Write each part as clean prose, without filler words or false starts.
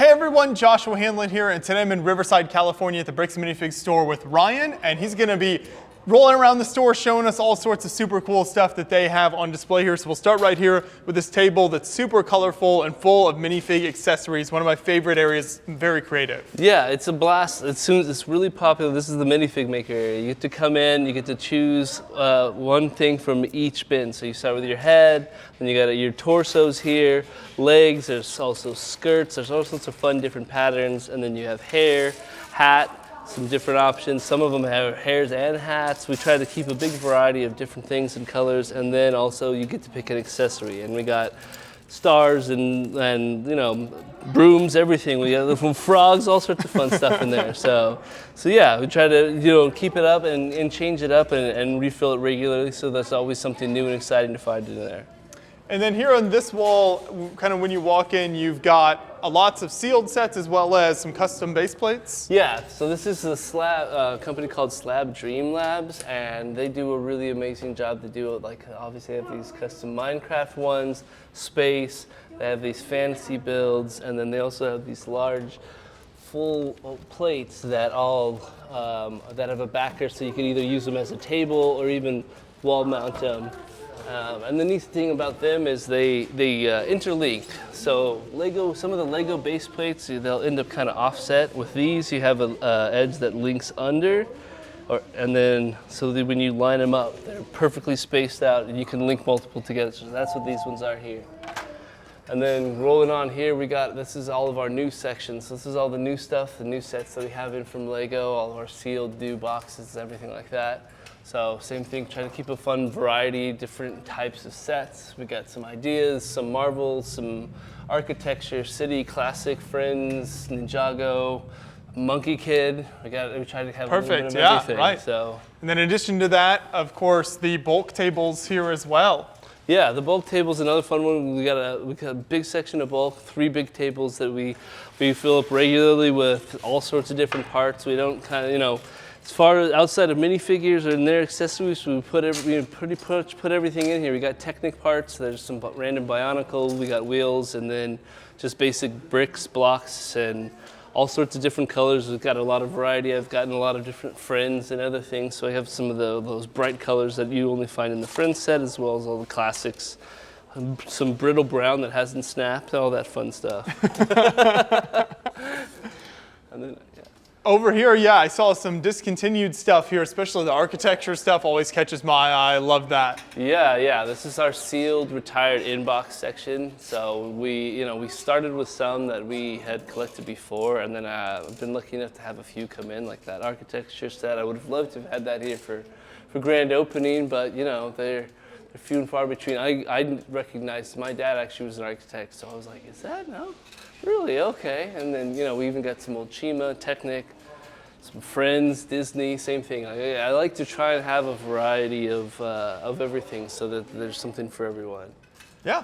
Hey everyone, Joshua Hanlon here, and today I'm in Riverside, California at the Bricks and Minifigs store with Ryan, and he's going to be rolling around the store showing us all sorts of super cool stuff that they have on display here. So we'll start right here with this table that's super colorful and full of minifig accessories. One of my favorite areas, very creative. Yeah, it's a blast. It's really popular. This is the minifig maker area. You get to come in, you get to choose one thing from each bin. So you start with your head, then you got your torsos here, legs, there's also skirts, there's all sorts of fun different patterns, and then you have hair, hat, some different options. Some of them have hairs and hats. We try to keep a big variety of different things and colors, and then also you get to pick an accessory. And we got stars and you know, brooms, everything. We got from frogs, all sorts of fun stuff in there. So yeah, we try to keep it up and change it up and refill it regularly. So that's always something new and exciting to find in there. And then here on this wall, kind of when you walk in, you've got lots of sealed sets as well as some custom base plates. Yeah, so this is a company called Slab Dream Labs, and they do a really amazing job. They do it like, obviously they have these custom Minecraft ones, space, they have these fantasy builds, and then they also have these large full plates that that have a backer, so you can either use them as a table or even wall mount them. And the neat thing about them is they interlink. So some of the Lego base plates, they'll end up kind of offset. With these, you have an edge that links under, and then so that when you line them up, they're perfectly spaced out, and you can link multiple together. So that's what these ones are here. And then rolling on here, this is all of our new sections. This is all the new stuff, the new sets that we have in from Lego, all of our sealed new boxes, everything like that. So same thing, trying to keep a fun variety, different types of sets. We got some ideas, some Marvel, some architecture, city, classic, Friends, Ninjago, Monkey Kid. We tried to have a little bit of everything. Right. So. And then in addition to that, of course, the bulk tables here as well. Yeah, the bulk table is another fun one. We got a big section of bulk, 3 big tables that we fill up regularly with all sorts of different parts. We don't as far as outside of minifigures and their accessories, we pretty much put everything in here. We got Technic parts, there's some random Bionicle, we got wheels, and then just basic bricks, blocks, and all sorts of different colors. We've got a lot of variety. I've gotten a lot of different Friends and other things, so I have some of those bright colors that you only find in the Friends set, as well as all the classics. Some brittle brown that hasn't snapped, all that fun stuff. And then, yeah. Over here, yeah, I saw some discontinued stuff here, especially the architecture stuff always catches my eye. I love that. Yeah, this is our sealed retired inbox section. So we started with some that we had collected before, and then I've been lucky enough to have a few come in, like that architecture set. I would have loved to have had that here for grand opening, but they're few and far between. I recognized my dad actually was an architect, so I was like, is that no? Really? Okay. And then, we even got some old Chima, Technic, some Friends, Disney, same thing. I like to try and have a variety of everything so that there's something for everyone. Yeah.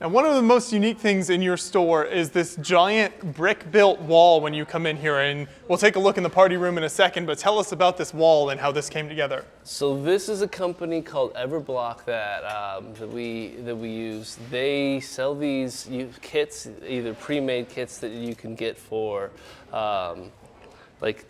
Now, one of the most unique things in your store is this giant brick-built wall when you come in here, and we'll take a look in the party room in a second, but tell us about this wall and how this came together. So this is a company called Everblock that we use. They sell these kits, either pre-made kits that you can get for like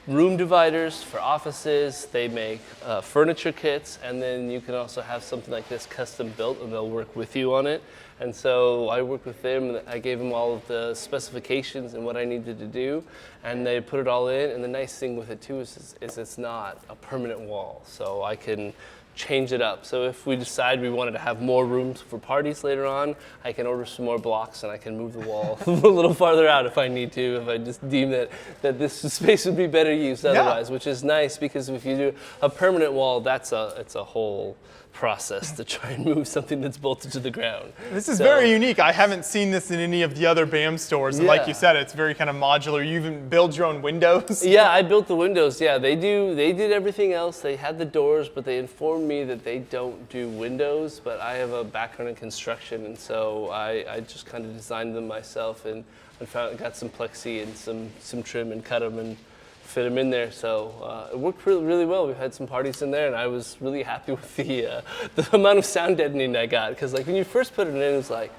room dividers for offices. They make furniture kits, and then you can also have something like this custom built, and they'll work with you on it. And so I worked with them, and I gave them all of the specifications and what I needed to do, and they put it all in. And the nice thing with it too is it's not a permanent wall, so I can change it up. So if we decide we wanted to have more rooms for parties later on, I can order some more blocks and I can move the wall a little farther out if I need to, if I just deem that this space would be better used otherwise, which is nice, because if you do a permanent wall, it's a whole process to try and move something that's bolted to the ground. This is very unique. I haven't seen this in any of the other BAM stores. And like you said, it's very kind of modular. You even build your own windows. Yeah, I built the windows. Yeah, they did everything else. They had the doors, but they informed me that they don't do windows, but I have a background in construction, and so I just kind of designed them myself and got some plexi and some trim and cut them and fit them in there. So it worked really well. We've had some parties in there, and I was really happy with the amount of sound deadening I got, because like when you first put it in, it was like,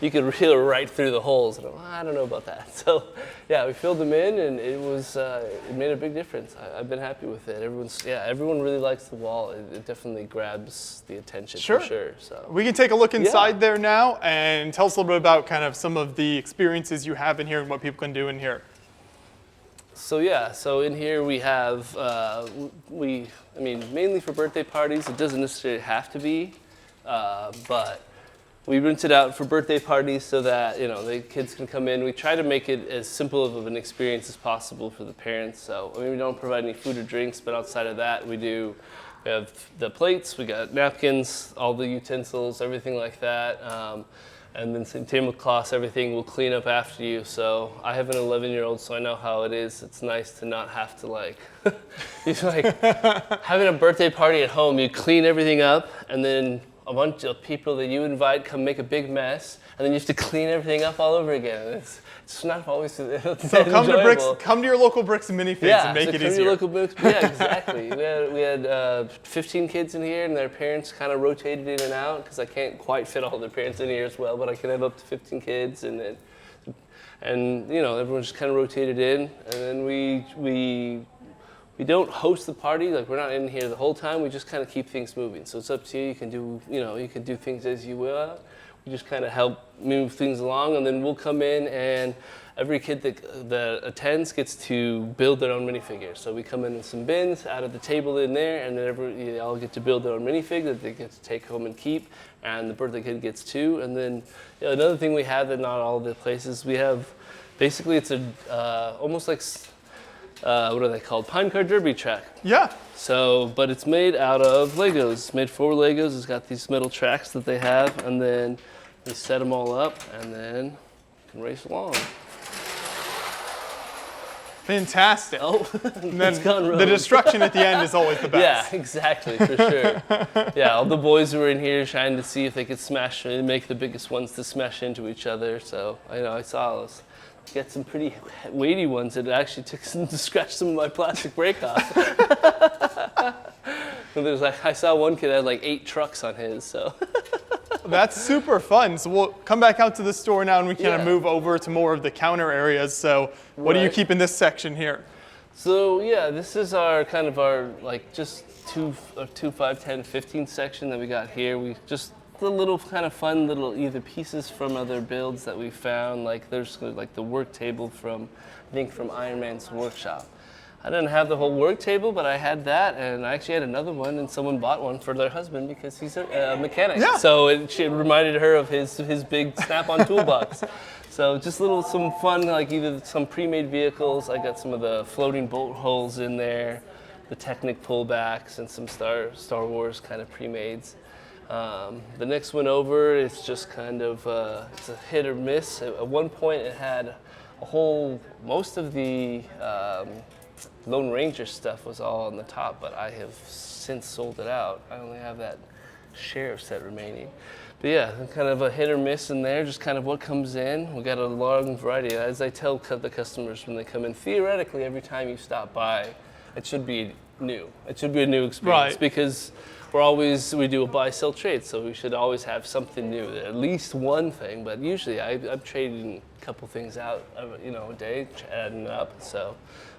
you could reel right through the holes. And I don't know about that. So yeah, we filled them in, and it was it made a big difference. I've been happy with it. Everyone really likes the wall. It definitely grabs the attention for sure. So we can take a look inside there now and tell us a little bit about kind of some of the experiences you have in here and what people can do in here. So yeah, so in here we have, mainly for birthday parties. It doesn't necessarily have to be, but we rent it out for birthday parties so that, the kids can come in. We try to make it as simple of an experience as possible for the parents. So, we don't provide any food or drinks, but outside of that, we have the plates, we got napkins, all the utensils, everything like that. And then same tablecloths, everything will clean up after you. So I have an 11-year-old, so I know how it is. It's nice to not have to it's like having a birthday party at home. You clean everything up, and then a bunch of people that you invite come make a big mess, and then you have to clean everything up all over again. It's not always so come to your local Bricks and Minifigs and make it easier. Yeah, exactly. We had 15 kids in here, and their parents kind of rotated in and out because I can't quite fit all their parents in here as well, but I can have up to 15 kids, and everyone just kind of rotated in, and then we don't host the party, we're not in here the whole time. We just kind of keep things moving. So it's up to you. You can do things as you will. We just kind of help move things along, and then we'll come in, and every kid that attends gets to build their own minifigure. So we come in some bins out of the table in there, and then they all get to build their own minifig that they get to take home and keep, and the birthday kid gets 2. And then another thing we have that not all the places, we have, basically it's almost like, what are they called? Pine car derby track. Yeah. So, but it's made out of Legos. It's made for Legos. It's got these metal tracks that they have, and then we set them all up, and then you can race along. Fantastic. Oh, and then the destruction at the end is always the best. Yeah, exactly, for sure. Yeah, all the boys were in here trying to see if they could make the biggest ones to smash into each other. So, I saw us get some pretty weighty ones. It actually took some to scratch some of my plastic brake off. I saw one kid had 8 trucks on his, so. That's super fun. So we'll come back out to the store now, and we kind of move over to more of the counter areas. So what do you keep in this section here? So yeah, this is our just 2, 5, 10, 15 section that we got here. We just the little kind of fun little either pieces from other builds that we found. There's the work table from Iron Man's workshop. I didn't have the whole work table, but I had that, and I actually had another one, and someone bought one for their husband because he's a mechanic. Yeah. So it reminded her of his big Snap-on toolbox. So just some fun, either some pre-made vehicles. I got some of the floating bolt holes in there, the Technic pullbacks, and some Star Wars kind of pre-mades. The next one over is just kind of it's a hit or miss. At one point, it had most of the Lone Ranger stuff was all on the top, but I have since sold it out. I only have that sheriff set remaining. But yeah, kind of a hit or miss in there, just kind of what comes in. We got a long variety. As I tell the customers when they come in, theoretically, every time you stop by, it should be new. It should be a new experience, right? Because we do a buy, sell, trade, so we should always have something new, at least one thing. But usually, I'm trading a couple things out, a day, adding it up. So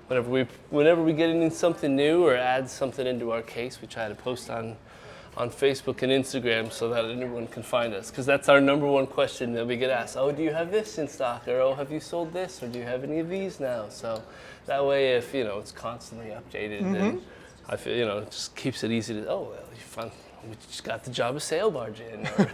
whenever we get into something new or add something into our case, we try to post on Facebook and Instagram so that anyone can find us, because that's our number one question that we get asked. Oh, do you have this in stock? Or, oh, have you sold this? Or do you have any of these now? So that way, if it's constantly updated, then I feel it just keeps it easy to, we just got the job of sail barge in, or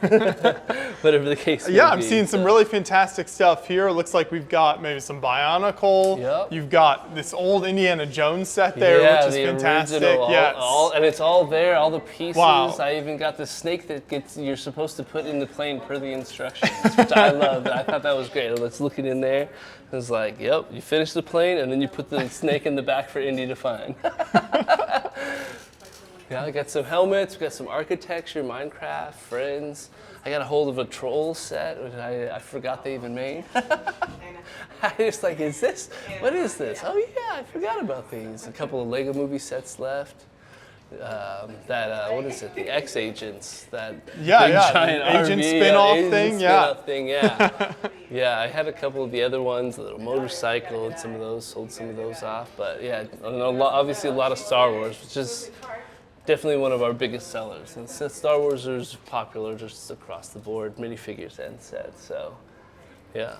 whatever the case may be. I'm seeing some really fantastic stuff here. It looks like we've got maybe some Bionicle. Yep. You've got this old Indiana Jones set there, which is fantastic. Original, and it's all there, all the pieces. Wow. I even got the snake that you're supposed to put in the plane per the instructions, which I love. I thought that was great. I was looking in there. It was like, yep, you finish the plane, and then you put the snake in the back for Indy to find. Yeah, I got some helmets, we got some architecture, Minecraft, Friends. I got a hold of a troll set, which I forgot they even made. I just what is this? Oh yeah, I forgot about these. A couple of Lego movie sets left. what is it? The X Agents, that Yeah, big yeah, giant the agent RV, spin-off agent thing, yeah. spin-off thing, yeah. Yeah, I had a couple of the other ones, a little motorcycle, and some of those, sold some of those off. But yeah, obviously a lot of Star Wars, which is definitely one of our biggest sellers. And since Star Wars is popular just across the board, minifigures and sets, so yeah.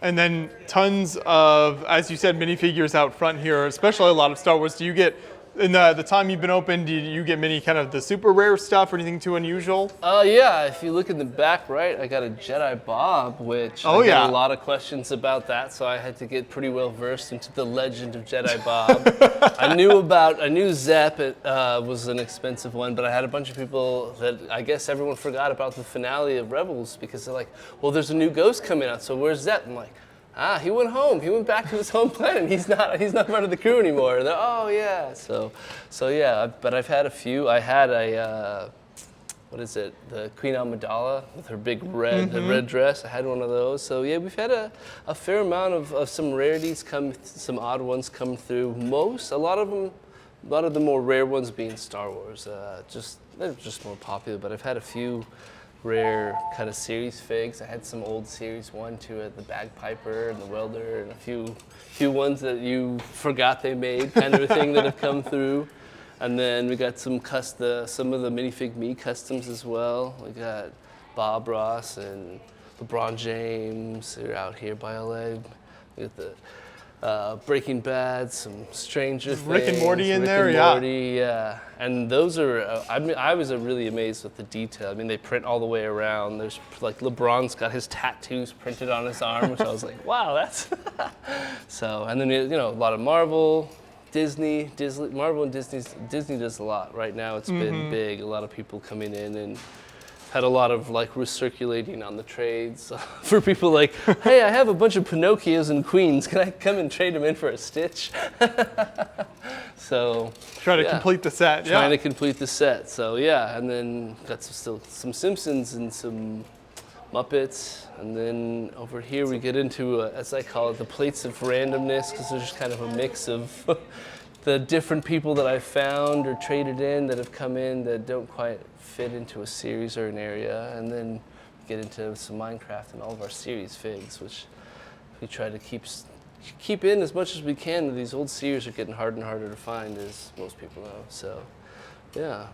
And then tons of, as you said, minifigures out front here, especially a lot of Star Wars. Do you get, in the time you've been open, do you get many kind of the super rare stuff or anything too unusual? Yeah, if you look in the back right, I got a Jedi Bob, which I got a lot of questions about that, so I had to get pretty well versed into the legend of Jedi Bob. I knew Zep, it was an expensive one, but I had a bunch of people that I guess everyone forgot about the finale of Rebels because they're like, well, there's a new ghost coming out, so where's Zep? I'm like, he went home. He went back to his home planet. He's not part of the crew anymore. They're, oh yeah. So yeah. But I've had a few. I had a what is it? The Queen Amidala with her big red red dress. I had one of those. So yeah, we've had a fair amount of some rarities come, some odd ones come through. A lot of the more rare ones being Star Wars. They're just more popular. But I've had a few rare kind of series figs. I had some old series 1, 2 the Bagpiper and the Welder, and a few ones that you forgot they made, kind of a thing that have come through. And then we got some of the Minifig Me customs as well. We got Bob Ross and LeBron James. They're out here by LA. We got the Breaking Bad, some Stranger Things. Rick and Morty in there, yeah. And those are, I was really amazed with the detail. I mean, they print all the way around. There's like LeBron's got his tattoos printed on his arm, which I was like, wow, that's. So, and then, a lot of Marvel, Disney, Marvel and Disney does a lot. Right now it's been big. A lot of people coming in and had a lot of like recirculating on the trades for people like, hey, I have a bunch of Pinocchios and Queens. Can I come and trade them in for a Stitch? So trying to complete the set. Trying to complete the set. So yeah, and then got still some Simpsons and some Muppets, and then over here we get into, as I call it, the plates of randomness, because there's kind of a mix of the different people that I've found or traded in that have come in that don't quite fit into a series or an area, and then get into some Minecraft and all of our series figs, which we try to keep in as much as we can. These old series are getting harder and harder to find, as most people know. So, yeah.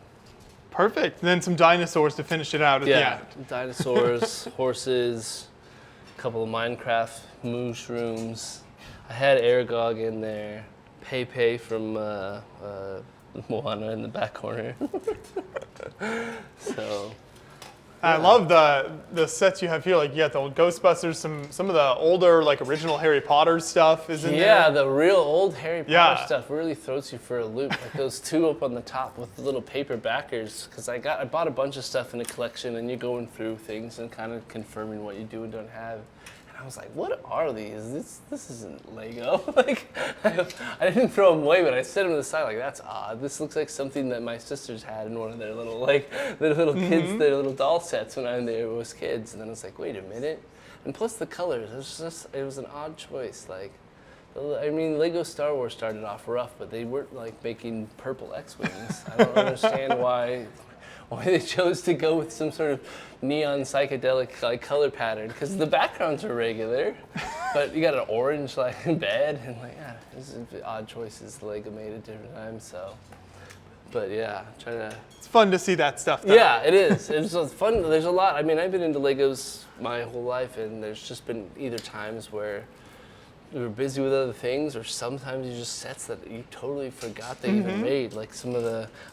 Perfect. And then some dinosaurs to finish it out at the end. Dinosaurs, horses, a couple of Minecraft mushrooms. I had Aragog in there. Pepe from Moana in the back corner. So. I love the sets you have here. Like you got the old Ghostbusters, some of the older like original Harry Potter stuff is in there. Yeah, the real old Harry Potter stuff really throws you for a loop. Like those two up on the top with the little paper backers. Because I bought a bunch of stuff in a collection, and you're going through things and kind of confirming what you do and don't have. And I was like, what are these? This isn't Lego. Like, I didn't throw them away, but I set them to the side like, that's odd. This looks like something that my sisters had in one of their little kids, their little doll sets when I was kids. And then I was like, wait a minute. And plus the colors, it was an odd choice. Like, I mean, Lego Star Wars started off rough, but they weren't like making purple X-Wings. I don't understand why they chose to go with some sort of neon psychedelic like color pattern, because the backgrounds are regular, but you got an orange like bed, and like this is odd choices Lego made at different times. So, but yeah, trying to. It's fun to see that stuff. Yeah, it is. It's fun. There's a lot. I mean, I've been into Legos my whole life, and there's just been either times where we were busy with other things, or sometimes you just sets that you totally forgot they even made. Like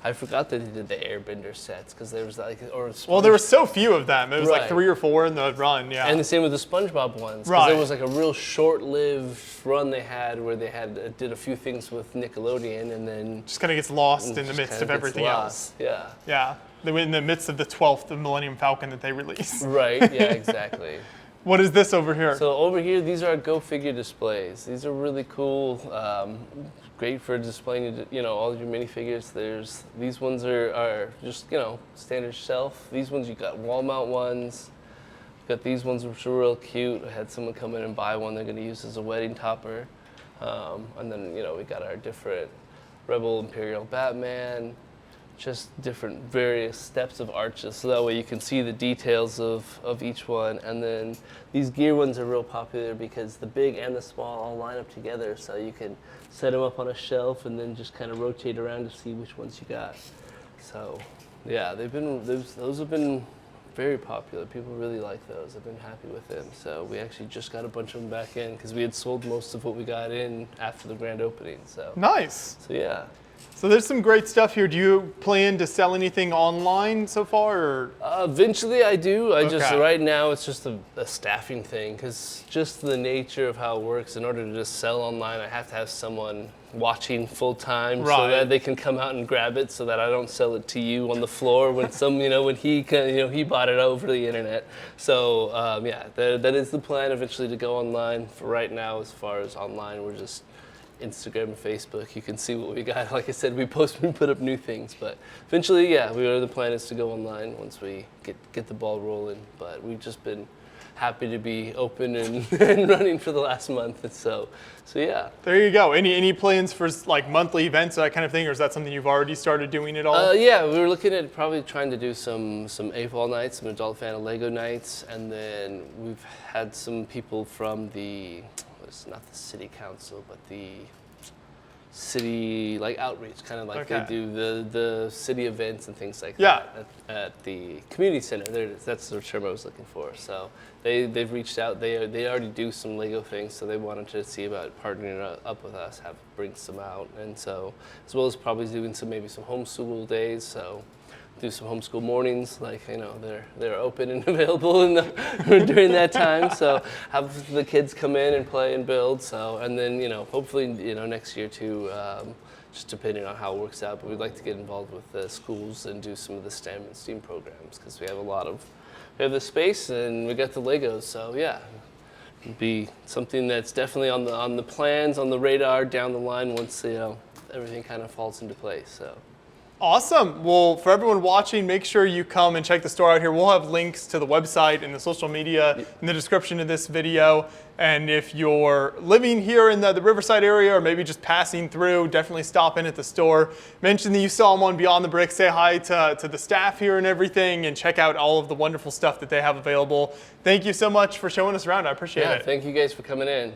I forgot that they did the Airbender sets, because there was like, well, there were so few of them. It was like 3 or 4 in the run, yeah. And the same with the SpongeBob ones, because there was like a real short-lived run they had where they did a few things with Nickelodeon, and then just kind of gets lost in the midst of everything else. Yeah. Yeah. They were in the midst of the 12th of Millennium Falcon that they released. Right. Yeah. Exactly. What is this over here? So over here, these are Go Figure displays. These are really cool, great for displaying, all your minifigures. These ones are just, standard shelf. These ones, you got wall mount ones. You got these ones which are real cute. I had someone come in and buy one they're going to use as a wedding topper. And then, we got our different Rebel Imperial Batman. just different various steps of arches, so that way you can see the details of each one. And then these gear ones are real popular because the big and the small all line up together, so you can set them up on a shelf and then just kind of rotate around to see which ones you got. So yeah, those have been very popular. People really like those. I've been happy with them. So we actually just got a bunch of them back in because we had sold most of what we got in after the grand opening. So nice. So yeah. So there's some great stuff here. Do you plan to sell anything online so far? Or? Eventually I do. Okay. Right now it's just a staffing thing, because just the nature of how it works, in order to just sell online, I have to have someone watching full time, so that they can come out and grab it, so that I don't sell it to you on the floor when when he bought it over the internet. So yeah, that is the plan eventually, to go online. For right now, as far as online, we're just Instagram and Facebook. You can see what we got. Like I said, we put up new things, but eventually, yeah, the plan is to go online once we get the ball rolling. But we've just been happy to be open and running for the last month, and so yeah. There you go. Any plans for like monthly events, that kind of thing, or is that something you've already started doing at all? Yeah, we were looking at probably trying to do some AFOL nights, some adult fan of Lego nights, and then we've had some people from it's not the city council, but the city outreach, kind of like they do the city events and things like that at the community center. That's the term I was looking for. So they've reached out. They already do some Lego things, so they wanted to see about partnering up with us, bring some out, and so as well as probably doing maybe some homeschool days. So do some homeschool mornings, they're open and available during that time. So have the kids come in and play and build. So, and then hopefully next year too, just depending on how it works out. But we'd like to get involved with the schools and do some of the STEM and STEAM programs, because we have the space and we got the Legos. So yeah, it'd be something that's definitely on the plans, on the radar down the line once everything kind of falls into place. So. Awesome. Well, for everyone watching, make sure you come and check the store out here. We'll have links to the website and the social media in the description of this video. And if you're living here in the Riverside area, or maybe just passing through, definitely stop in at the store. Mention that you saw them on Beyond the Brick. Say hi to the staff here and everything, and check out all of the wonderful stuff that they have available. Thank you so much for showing us around. I appreciate it. Thank you guys for coming in.